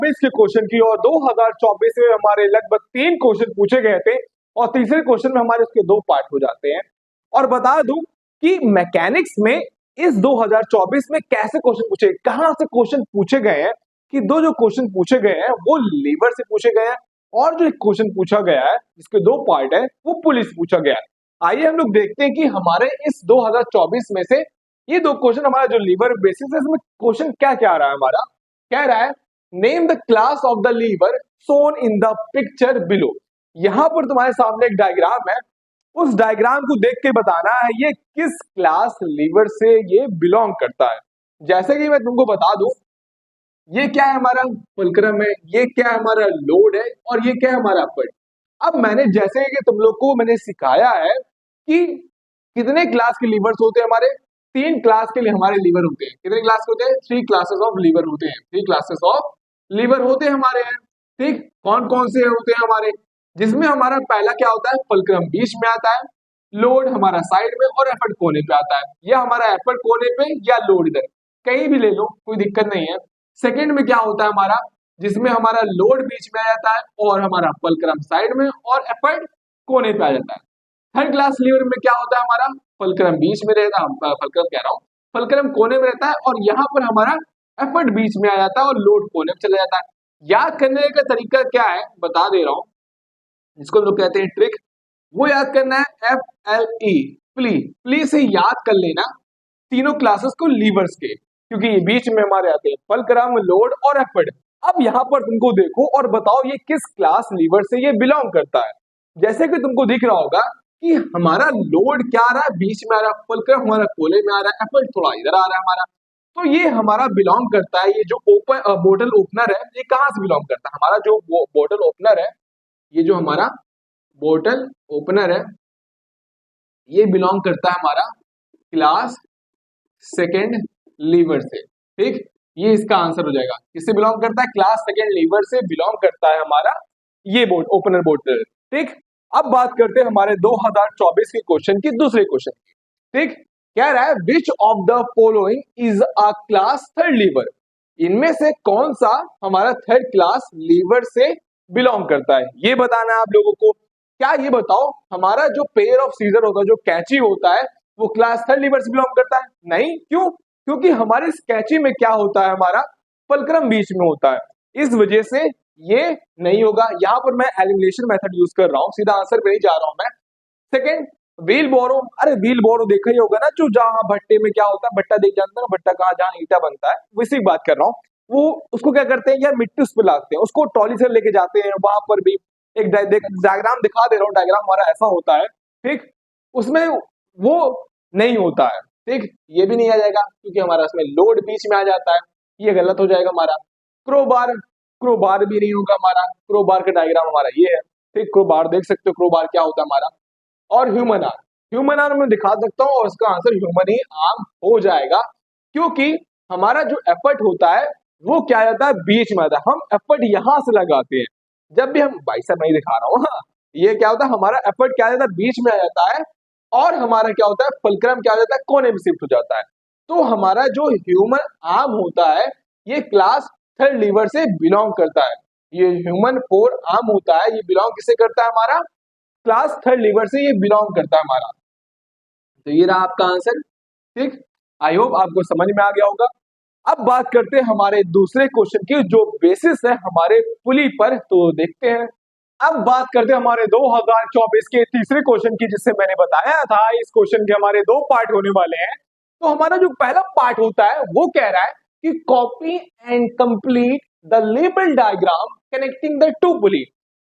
के क्वेश्चन की और 2024 में हमारे लगभग 3 क्वेश्चन पूछे गए थे और तीसरे क्वेश्चन में हमारे उसके 2 पार्ट हो जाते हैं। और बता दूं कि मैकेनिक्स में इस 2024 में कैसे क्वेश्चन पूछे, कहां से क्वेश्चन पूछे गए हैं कि जो क्वेश्चन पूछे गए हैं वो लीवर से पूछे गए हैं और जो एक क्वेश्चन पूछा गया है जिसके 2 पार्ट है वो पुलिस पूछा गया है। आइए हम लोग देखते हैं कि हमारे इस 2024 में से ये 2 क्वेश्चन हमारा जो लीवर बेसिस है इसमें क्वेश्चन क्या क्या आ रहा है। हमारा कह रहा है name the class of the lever shown in the picture below. यहां पर तुम्हारे सामने एक डायग्राम है, उस डायग्राम को देख के बताना है ये किस क्लास लीवर से ये बिलोंग करता है। जैसे कि मैं तुमको बता दूं ये क्या है, हमारा फुलक्रम है, ये क्या है, हमारा लोड है और ये क्या है, हमारा अपवर्ड। अब मैंने जैसे कि तुम लोग को मैंने सिखाया है कि कितने क्लास के लीवर्स होते हैं, हमारे 3 क्लास के लिए हमारे लीवर होते हैं। कितने क्लास के होते हैं? 3 क्लासेस ऑफ लीवर होते हैं। 3 क्लासेस ऑफ लीवर होते हैं हमारे हैं। ठीक, कौन कौन से होते हैं हमारे? जिसमें हमारा पहला क्या होता है, फुलक्रम बीच में आता है, लोड हमारा साइड में और एफर्ट कोने पे आता है। या हमारा एफर्ट कोने पे या लोड इधर कहीं भी ले लो, कोई दिक्कत नहीं है। सेकेंड में क्या होता है हमारा, जिसमें हमारा लोड बीच में आ जाता है और हमारा फुलक्रम साइड में और एफर्ट कोने पे आ जाता है। थर्ड क्लास लीवर में क्या होता है, हमारा फुलक्रम बीच में रहता है, फुलक्रम कह रहा हूँ, फुलक्रम कोने में रहता है और यहाँ पर हमारा एफर्ट बीच में आ जाता है और लोड कोने में चला जाता है। याद करने का तरीका क्या है बता दे रहा हूँ, जिसको लोग कहते हैं ट्रिक, वो याद करना है FLE, प्ली से याद कर लेना तीनों क्लासेस को लीवर्स के, क्योंकि ये बीच में हमारे आते हैं फुलक्रम, लोड और एफर्ट। अब यहाँ पर तुमको देखो और बताओ ये किस क्लास लीवर से ये बिलोंग करता है। जैसे कि तुमको दिख रहा होगा कि हमारा लोड क्या आ रहा है, बीच में आ रहा है, फुलक्रम हमारा कोने में आ रहा है, एफर्ट थोड़ा इधर आ रहा है हमारा। तो ये हमारा बिलोंग करता है, ये जो बोतल ओपनर है ये कहाँ से बिलोंग करता है? हमारा जो बोतल ओपनर है, ये जो हमारा बोतल ओपनर है ये बिलोंग करता है हमारा क्लास सेकेंड लीवर से। ठीक, ये इसका आंसर हो जाएगा। किससे बिलोंग करता है? क्लास सेकेंड लीवर से बिलोंग करता है हमारा ये ओपनर बोतल। ठीक, अब बात करते हैं हमारे 2024 के क्वेश्चन की, दूसरे क्वेश्चन की। ठीक, कह रहा है which of the following is a class third lever. इनमें से कौन सा हमारा थर्ड क्लास लीवर से बिलोंग करता है, ये बताना है आप लोगों को। क्या ये बताओ हमारा जो पेयर ऑफ सीजर होता है, जो कैंची होता है, वो क्लास थर्ड लीवर से बिलोंग करता है? नहीं। क्यों? क्योंकि हमारे इस कैंची में क्या होता है, हमारा फुलक्रम बीच में होता है, इस वजह से ये नहीं होगा। यहाँ पर मैं एलिमिनेशन मेथड यूज कर रहा हूँ, सीधा आंसर पे नहीं जा रहा हूँ मैं। सेकेंड, व्हील बोरो। अरे व्हील बोरो देखा ही होगा ना, जो जहाँ भट्टे में क्या होता है, भट्टा देख जानते हैं ना, भट्टा कहाँ जहाँ ईटा बनता है, वैसी बात कर रहा हूँ। वो उसको क्या करते हैं यार, मिट्टी उस पर लाते हैं, उसको ट्रॉली से लेके जाते हैं, वहां पर भी एक डायग्राम दिखा दे रहा हूँ, डायग्राम हमारा ऐसा होता है। ठीक, उसमें वो नहीं होता है। ठीक, ये भी नहीं आ जाएगा क्योंकि हमारा इसमें लोड बीच में आ जाता है, ये गलत हो जाएगा हमारा। क्रोबार भी नहीं होगा हमारा, क्रोबार का डायग्राम हमारा ये है। ठीक, क्रोबार देख सकते हो, क्रोबार क्या होता है हमारा। और ह्यूमन आर्म में दिखा सकता हूँ और इसका आंसर ह्यूमन ही आर्म हो जाएगा, क्योंकि हमारा जो एफर्ट होता है वो क्या जाता है, बीच में आता है। हम एफर्ट यहां से लगाते हैं जब भी हम, भाई साहब नहीं दिखा रहा हूँ, हाँ, ये क्या होता है, हमारा एफर्ट क्या जाता है, बीच में आ जाता है और हमारा क्या होता है, फुलक्रम क्या हो जाता है, कोने में शिफ्ट हो जाता है। तो हमारा जो ह्यूमन आर्म होता है ये क्लास थर्ड लीवर से बिलोंग करता है। ये ह्यूमन फोर आर्म होता है, ये बिलोंग किससे करता है, हमारा क्लास थर्ड लीवर से ये बिलोंग करता है हमारा। तो ये रहा आपका आंसर। ठीक, आई होप आपको समझ में आ गया होगा। अब बात करते हैं हमारे दूसरे क्वेश्चन की, जो बेसिस है हमारे पुली पर, तो देखते हैं। अब बात करते हैं हमारे 2024 के तीसरे क्वेश्चन की, जिससे मैंने बताया था इस क्वेश्चन के हमारे 2 पार्ट होने वाले हैं। तो हमारा जो पहला पार्ट होता है वो कह रहा है कि copy and complete the label diagram connecting the two pulley.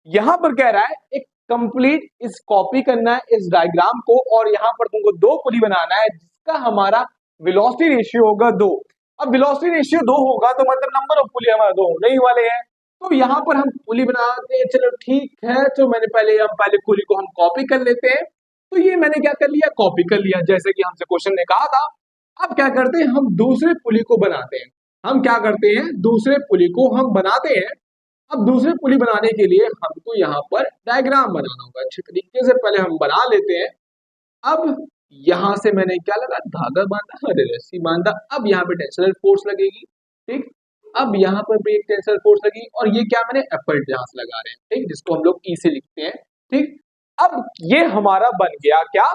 यहां पर कह रहा है एक कंप्लीट इस कॉपी करना है इस डायग्राम को, और यहाँ पर तुमको 2 पुली बनाना है जिसका हमारा वेलोसिटी रेशियो होगा 2। अब वेलोसिटी रेशियो 2 होगा तो मतलब नंबर ऑफ पुली हमारा 2 होने ही वाले हैं। तो यहाँ पर हम पुली बनाते हैं, चलो ठीक है। तो हम पहले पुली को हम कॉपी कर लेते हैं। तो ये मैंने क्या कर लिया, कॉपी कर लिया, जैसे कि हमसे क्वेश्चन ने कहा था। अब क्या करते हैं, हम दूसरे पुली को बनाते हैं। हम क्या करते हैं, दूसरे पुली को हम बनाते हैं। अब दूसरे पुली बनाने के लिए हमको यहाँ पर डायग्राम बनाना होगा। अच्छे तरीके से पहले हम बना लेते हैं। अब यहाँ से मैंने क्या लगा, धागा बांधा, अरे रस्सी बांधा। अब यहाँ पे टेंशनल फोर्स लगेगी। ठीक, अब यहाँ पर भी एक टेंसर फोर्स लगी और ये क्या मैंने एफर्ट यहाँ से लगा रहे हैं, ठीक, जिसको हम लोग ई से लिखते हैं, ठीक। अब ये हमारा बन गया क्या,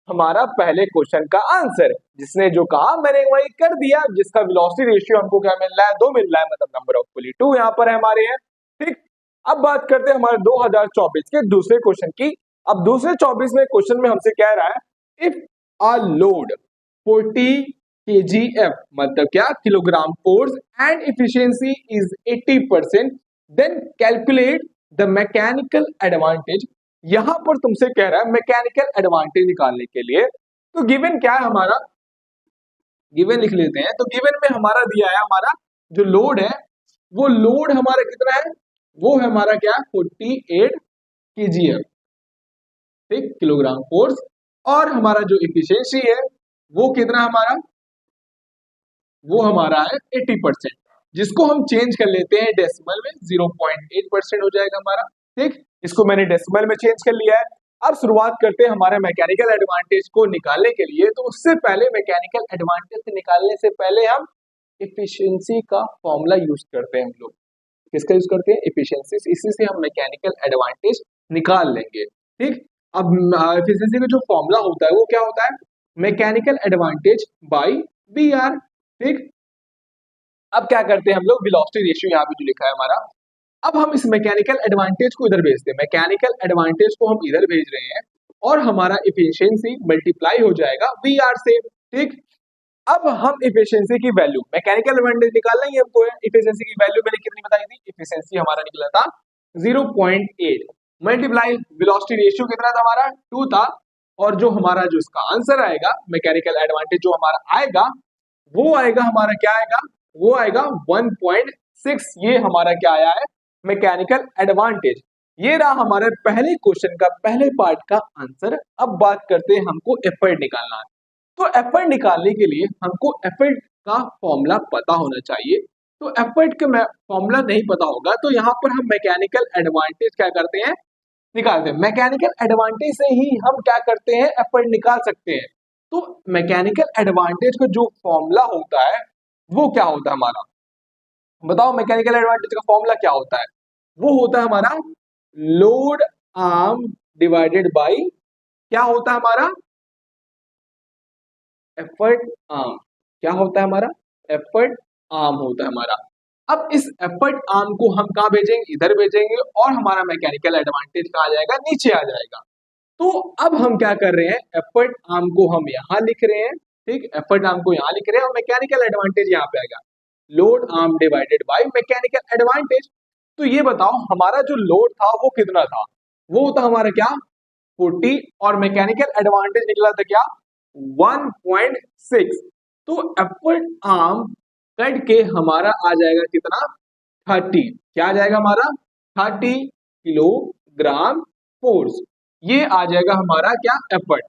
हमारा पहले क्वेश्चन का आंसर। जिसने जो कहा मैंने वही कर दिया, जिसका वेलोसिटी रेशियो हमको क्या मिल रहा है, 2 मिल रहा है, मतलब नंबर ऑफ पुली 2 यहाँ पर है हमारे हैं, ठीक। अब बात करते हैं हमारे 2024 के दूसरे क्वेश्चन की। अब दूसरे 24वें क्वेश्चन में हमसे कह रहा है इफ अ लोड 40 kgf, मतलब क्या, kilogram force, and efficiency is 80%, then calculate the mechanical advantage. यहां पर तुमसे कह रहा है मैकेनिकल एडवांटेज निकालने के लिए, तो गिवन क्या है हमारा, गिवन लिख लेते हैं। तो गिवन में हमारा दिया है, हमारा जो लोड है वो लोड हमारा कितना है, वो है हमारा क्या, 48 kgf, ठीक, किलोग्राम फोर्स, और हमारा जो इफिशियंसी है वो कितना हमारा, वो हमारा है 80%, जिसको हम चेंज कर लेते हैं डेसिमल में, 0.8% हो जाएगा हमारा, ठीक। इसको मैंने डेसिमल में चेंज कर लिया है। अब शुरुआत करते हैं हमारे मैकेनिकल एडवांटेज को निकालने के लिए। तो उससे पहले मैकेनिकल एडवांटेज से निकालने से पहले हम इफिशियंसी का फॉर्मूला यूज करते हैं। हम लोग किसका यूज करते हैं, इफिशियंसी, इसी से हम मैकेनिकल एडवांटेज निकाल लेंगे, ठीक। अब इफिशियंसी का जो फॉर्मूला होता है वो क्या होता है, mechanical advantage by B R, ठीक। अब क्या करते हैं हम लोग, वेलोसिटी रेशियो यहाँ पे जो लिखा है हमारा, अब हम इस मैकेनिकल एडवांटेज को इधर भेजते हैं, मैकेनिकल एडवांटेज को हम इधर भेज रहे हैं, और हमारा इफिशियंसी मल्टीप्लाई हो जाएगा वी आर से, ठीक। अब हम इफिशियंसी की वैल्यू, मैकेनिकल एडवांटेज निकालना ही हमको है, इफिशियंसी की वैल्यू मैंने कितनी बताई थी, इफिशियंसी हमारा निकला था 0.8, मल्टीप्लाई वेलोसिटी रेशियो कितना था हमारा, 2 था, और जो हमारा जो इसका आंसर आएगा मैकेनिकल एडवांटेज जो हमारा आएगा, वो आएगा हमारा क्या आएगा, वो आएगा 1.6। ये हमारा क्या आया है, मैकेनिकल एडवांटेज। ये रहा हमारे पहले क्वेश्चन का पहले पार्ट का आंसर। अब बात करते हैं हमको एफर्ट निकालना है। तो एफर्ट निकालने के लिए हमको एफर्ट का फॉर्मूला पता होना चाहिए। तो एफर्ट का फॉर्मूला नहीं पता होगा तो यहाँ पर हम मैकेनिकल एडवांटेज क्या करते हैं, निकालते हैं। मैकेनिकल एडवांटेज से ही हम क्या करते हैं, एफर्ट निकाल सकते हैं। तो मैकेनिकल एडवांटेज का जो फॉर्मूला होता है वो क्या होता है हमारा, बताओ मैकेनिकल एडवांटेज का फॉर्मूला क्या होता है, वो होता है हमारा लोड आर्म डिवाइडेड बाय, क्या होता है हमारा, एफर्ट आर्म। क्या होता है हमारा, एफर्ट आर्म होता है हमारा। अब इस एफर्ट आर्म को हम कहाँ भेजेंगे, इधर भेजेंगे, और हमारा मैकेनिकल एडवांटेज कहाँ आ जाएगा, नीचे आ जाएगा। तो अब हम क्या कर रहे हैं, एफर्ट आर्म को हम यहाँ लिख रहे हैं, ठीक, एफर्ट आर्म को यहाँ लिख रहे हैं, और मैकेनिकल एडवांटेज यहाँ पे आएगा, load arm divided by mechanical advantage. तो ये बताओ हमारा जो लोड था वो कितना था, वो था हमारा क्या, 40, और मैकेनिकल एडवांटेज निकला था क्या, 1.6। तो एफर्ट आर्म कट के हमारा आ जाएगा कितना, 30, क्या आ जाएगा हमारा, 30 किलोग्राम फोर्स। ये आ जाएगा हमारा क्या, एफर्ट।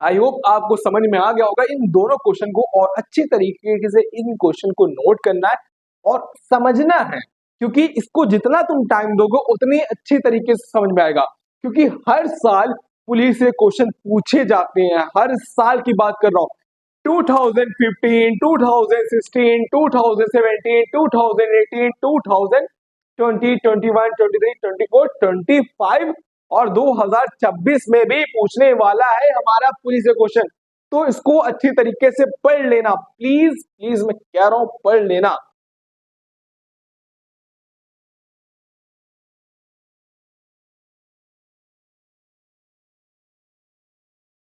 आई होप आपको समझ में आ गया होगा इन दोनों क्वेश्चन को, और अच्छी तरीके से इन क्वेश्चन को नोट करना है और समझना है, क्योंकि इसको जितना तुम टाइम दोगे उतनी अच्छी तरीके से समझ में आएगा। क्योंकि हर साल पुलिस से क्वेश्चन पूछे जाते हैं, हर साल की बात कर रहा हूँ, 2015, 2016, 2017, 2018, 2020, 21, 23, 24, 25 और 2026 में भी पूछने वाला है हमारा पुलिस से क्वेश्चन। तो इसको अच्छी तरीके से पढ़ लेना, प्लीज प्लीज मैं कह रहा हूं पढ़ लेना।